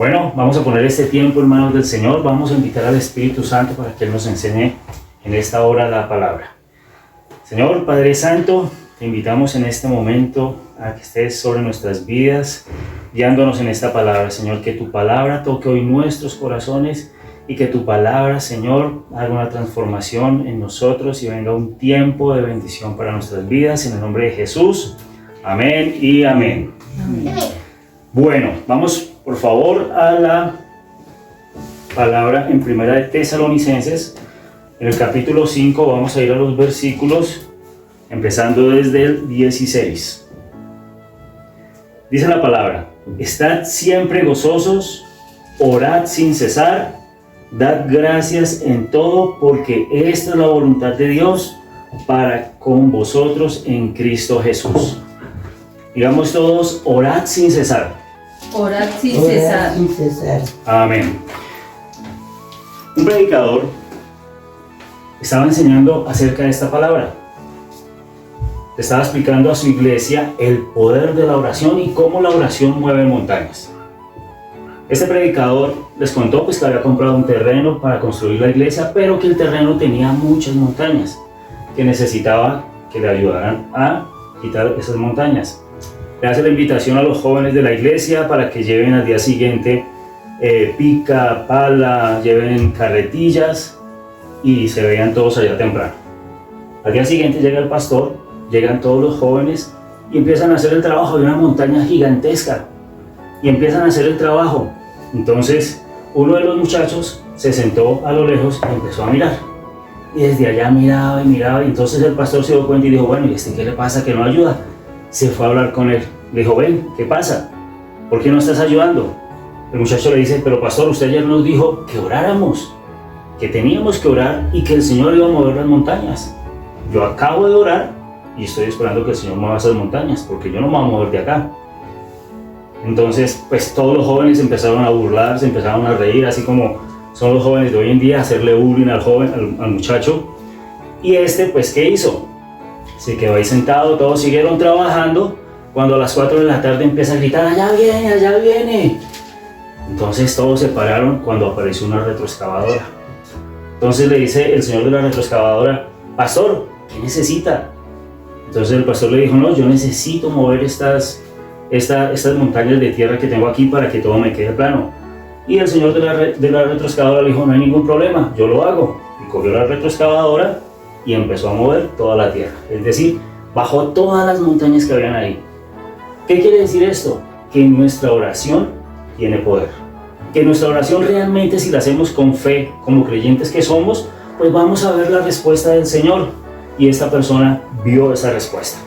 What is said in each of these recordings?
Bueno, vamos a poner este tiempo en manos del Señor. Vamos a invitar al Espíritu Santo para que Él nos enseñe en esta hora la palabra. Señor Padre Santo, te invitamos en este momento a que estés sobre nuestras vidas, guiándonos en esta palabra. Señor, que tu palabra toque hoy nuestros corazones y que tu palabra, Señor, haga una transformación en nosotros y venga un tiempo de bendición para nuestras vidas. En el nombre de Jesús. Amén y amén. Amén. Bueno, vamos por favor a la palabra en Primera de Tesalonicenses. En el capítulo 5 vamos a ir a los versículos empezando desde el 16. Dice la palabra: estad siempre gozosos, orad sin cesar, dad gracias en todo, porque esta es la voluntad de Dios para con vosotros en Cristo Jesús. Digamos todos: orad sin cesar. Orad sin cesar. Amén. Un predicador estaba enseñando acerca de esta palabra. Estaba explicando a su iglesia el poder de la oración y cómo la oración mueve montañas. Este predicador les contó que había comprado un terreno para construir la iglesia, pero que el terreno tenía muchas montañas, que necesitaba que le ayudaran a quitar esas montañas. Le hace la invitación a los jóvenes de la iglesia para que lleven al día siguiente pica, pala, lleven carretillas y se vean todos allá temprano. Al día siguiente llega el pastor, llegan todos los jóvenes y empiezan a hacer el trabajo de una montaña gigantesca. Y empiezan a hacer el trabajo. Entonces uno de los muchachos se sentó a lo lejos y empezó a mirar. Y desde allá miraba y miraba. Y entonces el pastor se dio cuenta y dijo: bueno, ¿y qué le pasa que no ayuda? Se fue a hablar con él. Le dijo: ven, ¿qué pasa? ¿Por qué no estás ayudando? El muchacho le dice: pero pastor, usted ayer nos dijo que oráramos, que teníamos que orar y que el Señor iba a mover las montañas. Yo acabo de orar y estoy esperando que el Señor mueva esas montañas, porque yo no me voy a mover de acá. Entonces, pues todos los jóvenes empezaron a burlarse, empezaron a reír, así como son los jóvenes de hoy en día, hacerle bullying al muchacho. Y pues, ¿qué hizo? Se quedó ahí sentado, todos siguieron trabajando. Cuando a las 4 de la tarde empieza a gritar: allá viene, allá viene. Entonces todos se pararon cuando apareció una retroexcavadora. Entonces le dice el señor de la retroexcavadora: pastor, ¿qué necesita? Entonces el pastor le dijo: no, yo necesito mover estas montañas de tierra que tengo aquí para que todo me quede plano. Y el señor de la retroexcavadora le dijo: no hay ningún problema, yo lo hago. Y cogió la retroexcavadora y empezó a mover toda la tierra. Es decir, bajó todas las montañas que habían ahí. ¿Qué quiere decir esto? Que nuestra oración tiene poder. Que nuestra oración realmente, si la hacemos con fe, como creyentes que somos, pues vamos a ver la respuesta del Señor. Y esta persona vio esa respuesta.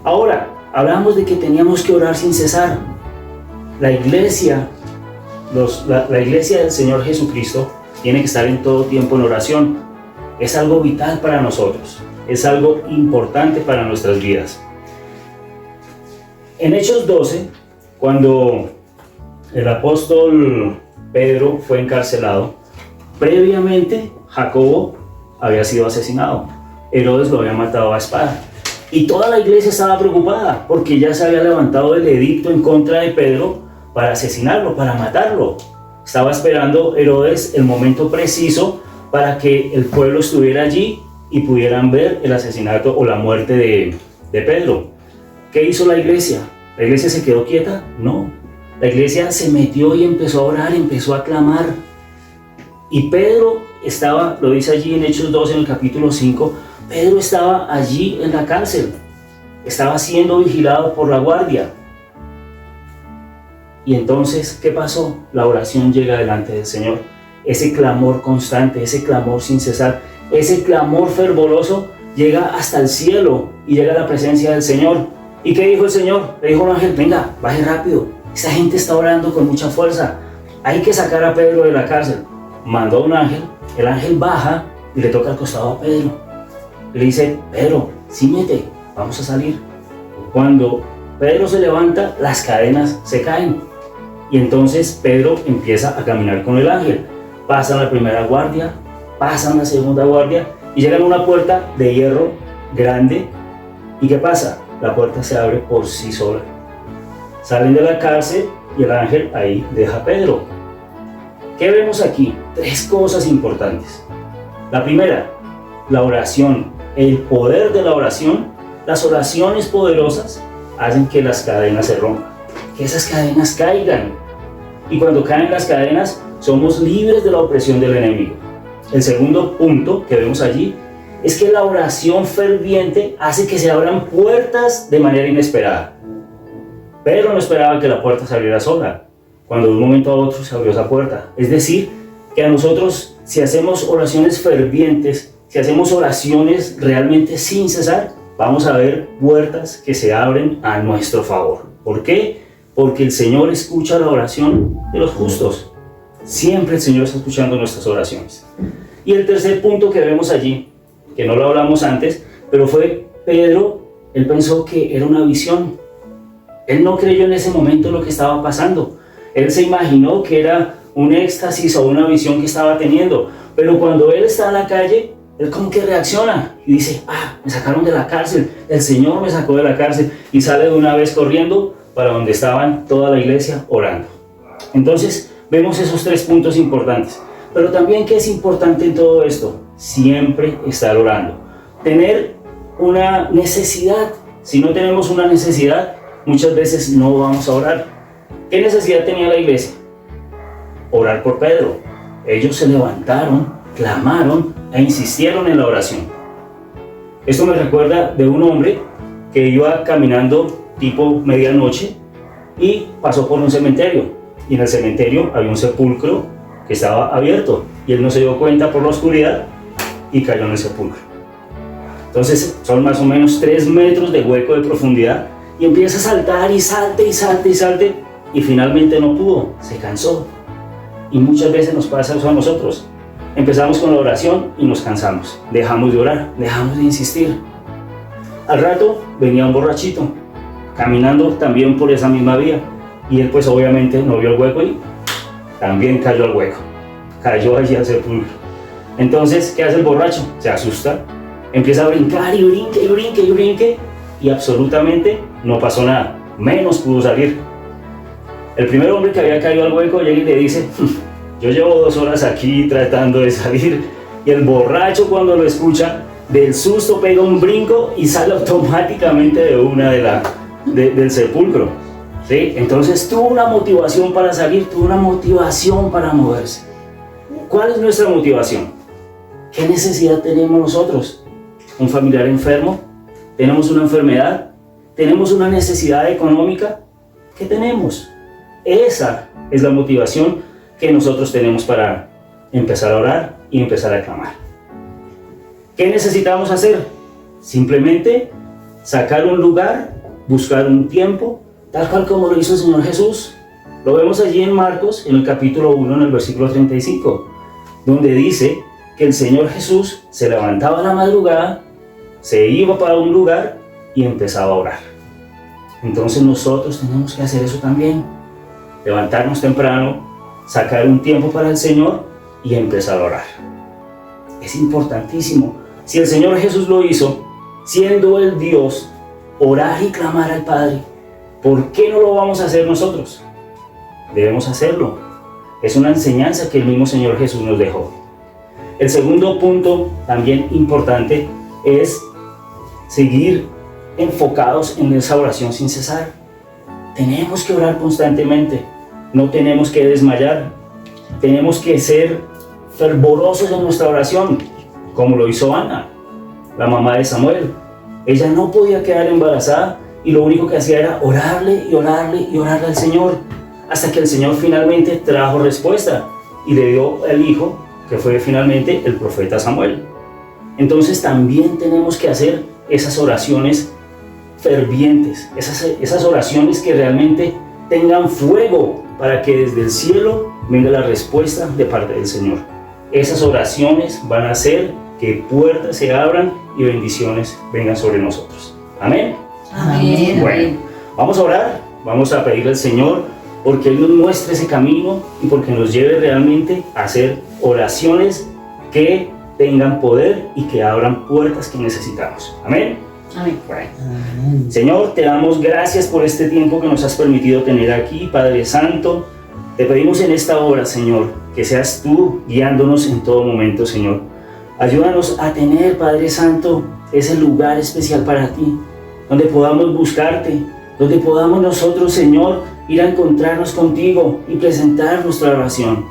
Ahora, hablamos de que teníamos que orar sin cesar. La iglesia del Señor Jesucristo tiene que estar en todo tiempo en oración. Es algo vital para nosotros. Es algo importante para nuestras vidas. En Hechos 12, cuando el apóstol Pedro fue encarcelado, previamente Jacobo había sido asesinado. Herodes lo había matado a espada. Y toda la iglesia estaba preocupada porque ya se había levantado el edicto en contra de Pedro para asesinarlo, para matarlo. Estaba esperando Herodes el momento preciso para que el pueblo estuviera allí y pudieran ver el asesinato o la muerte de Pedro. ¿Qué hizo la iglesia? ¿La iglesia se quedó quieta? No. La iglesia se metió y empezó a orar, empezó a clamar. Y Pedro estaba, lo dice allí en Hechos 2, en el capítulo 5, Pedro estaba allí en la cárcel. Estaba siendo vigilado por la guardia. Y entonces, ¿qué pasó? La oración llega delante del Señor. Ese clamor constante, ese clamor sin cesar, ese clamor fervoroso llega hasta el cielo y llega a la presencia del Señor. ¿Y qué dijo el Señor? Le dijo un ángel: venga, baje rápido. Esta gente está orando con mucha fuerza. Hay que sacar a Pedro de la cárcel. Mandó un ángel, el ángel baja y le toca al costado a Pedro. Le dice: Pedro, síñete, vamos a salir. Cuando Pedro se levanta, las cadenas se caen. Y entonces Pedro empieza a caminar con el ángel. Pasan la primera guardia, pasan la segunda guardia y llegan a una puerta de hierro grande. ¿Y qué pasa? La puerta se abre por sí sola. Salen de la cárcel y el ángel ahí deja a Pedro. ¿Qué vemos aquí? 3 cosas importantes. La primera, la oración, el poder de la oración. Las oraciones poderosas hacen que las cadenas se rompan, que esas cadenas caigan. Y cuando caen las cadenas, somos libres de la opresión del enemigo. El segundo punto que vemos allí es que la oración ferviente hace que se abran puertas de manera inesperada. Pedro no esperaba que la puerta se abriera sola, cuando de un momento a otro se abrió esa puerta. Es decir, que a nosotros, si hacemos oraciones fervientes, si hacemos oraciones realmente sin cesar, vamos a ver puertas que se abren a nuestro favor. ¿Por qué? Porque el Señor escucha la oración de los justos. Siempre el Señor está escuchando nuestras oraciones. Y el tercer punto que vemos allí, que no lo hablamos antes, pero fue Pedro, él pensó que era una visión. Él no creyó en ese momento lo que estaba pasando. Él se imaginó que era un éxtasis o una visión que estaba teniendo. Pero cuando él está en la calle, él como que reacciona y dice, me sacaron de la cárcel, el Señor me sacó de la cárcel, y sale de una vez corriendo para donde estaban toda la iglesia orando. Entonces vemos esos 3 puntos importantes. Pero también, ¿qué es importante en todo esto? Siempre estar orando. Tener una necesidad. Si no tenemos una necesidad, muchas veces no vamos a orar. ¿Qué necesidad tenía la iglesia? Orar por Pedro. Ellos se levantaron, clamaron e insistieron en la oración. Esto me recuerda de un hombre que iba caminando tipo medianoche y pasó por un cementerio. Y en el cementerio había un sepulcro que estaba abierto y él no se dio cuenta por la oscuridad y cayó en el sepulcro. Entonces son más o menos 3 metros de hueco de profundidad y empieza a saltar y salte y salte y salte y finalmente no pudo, se cansó. Y muchas veces nos pasa eso a nosotros. Empezamos con la oración y nos cansamos, dejamos de orar, dejamos de insistir. Al rato venía un borrachito caminando también por esa misma vía y él pues obviamente no vio el hueco y también cayó al hueco, cayó allí al sepulcro. Entonces, ¿qué hace el borracho? Se asusta, empieza a brincar y brinque y brinque y brinque y absolutamente no pasó nada, menos pudo salir. El primer hombre que había caído al hueco llega y le dice, yo llevo 2 horas aquí tratando de salir, y el borracho cuando lo escucha, del susto pega un brinco y sale automáticamente de una del sepulcro. ¿Sí? Entonces tuvo una motivación para salir, tuvo una motivación para moverse. ¿Cuál es nuestra motivación? ¿Qué necesidad tenemos nosotros? ¿Un familiar enfermo? ¿Tenemos una enfermedad? ¿Tenemos una necesidad económica? ¿Qué tenemos? Esa es la motivación que nosotros tenemos para empezar a orar y empezar a clamar. ¿Qué necesitamos hacer? Simplemente sacar un lugar, buscar un tiempo, tal cual como lo hizo el Señor Jesús. Lo vemos allí en Marcos, en el capítulo 1, en el versículo 35, donde dice que el Señor Jesús se levantaba a la madrugada, se iba para un lugar y empezaba a orar. Entonces nosotros tenemos que hacer eso también. Levantarnos temprano, sacar un tiempo para el Señor y empezar a orar. Es importantísimo. Si el Señor Jesús lo hizo, siendo el Dios, orar y clamar al Padre, ¿por qué no lo vamos a hacer nosotros? Debemos hacerlo. Es una enseñanza que el mismo Señor Jesús nos dejó. El segundo punto, también importante, es seguir enfocados en esa oración sin cesar. Tenemos que orar constantemente. No tenemos que desmayar. Tenemos que ser fervorosos en nuestra oración, como lo hizo Ana, la mamá de Samuel. Ella no podía quedar embarazada y lo único que hacía era orarle y orarle y orarle al Señor, hasta que el Señor finalmente trajo respuesta y le dio el hijo, que fue finalmente el profeta Samuel. Entonces también tenemos que hacer esas oraciones fervientes, esas oraciones que realmente tengan fuego, para que desde el cielo venga la respuesta de parte del Señor. Esas oraciones van a hacer que puertas se abran y bendiciones vengan sobre nosotros. Amén. Amén. Bueno, vamos a orar, vamos a pedirle al Señor porque Él nos muestre ese camino y porque nos lleve realmente a hacer oraciones que tengan poder y que abran puertas que necesitamos. Amén. Amén. Pray. Amén. Señor, te damos gracias por este tiempo que nos has permitido tener aquí, Padre Santo. Te pedimos en esta hora, Señor, que seas tú guiándonos en todo momento, Señor. Ayúdanos a tener, Padre Santo, ese lugar especial para ti, donde podamos buscarte, donde podamos nosotros, Señor, ir a encontrarnos contigo y presentar nuestra oración.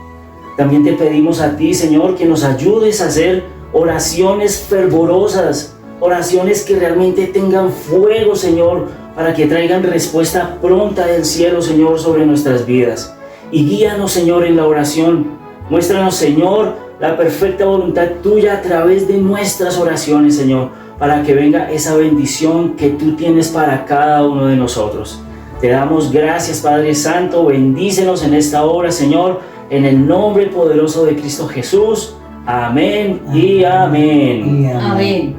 También te pedimos a ti, Señor, que nos ayudes a hacer oraciones fervorosas, oraciones que realmente tengan fuego, Señor, para que traigan respuesta pronta del cielo, Señor, sobre nuestras vidas. Y guíanos, Señor, en la oración. Muéstranos, Señor, la perfecta voluntad tuya a través de nuestras oraciones, Señor, para que venga esa bendición que tú tienes para cada uno de nosotros. Te damos gracias, Padre Santo. Bendícenos en esta hora, Señor, en el nombre poderoso de Cristo Jesús. Amén y amén. Y amén. Amén.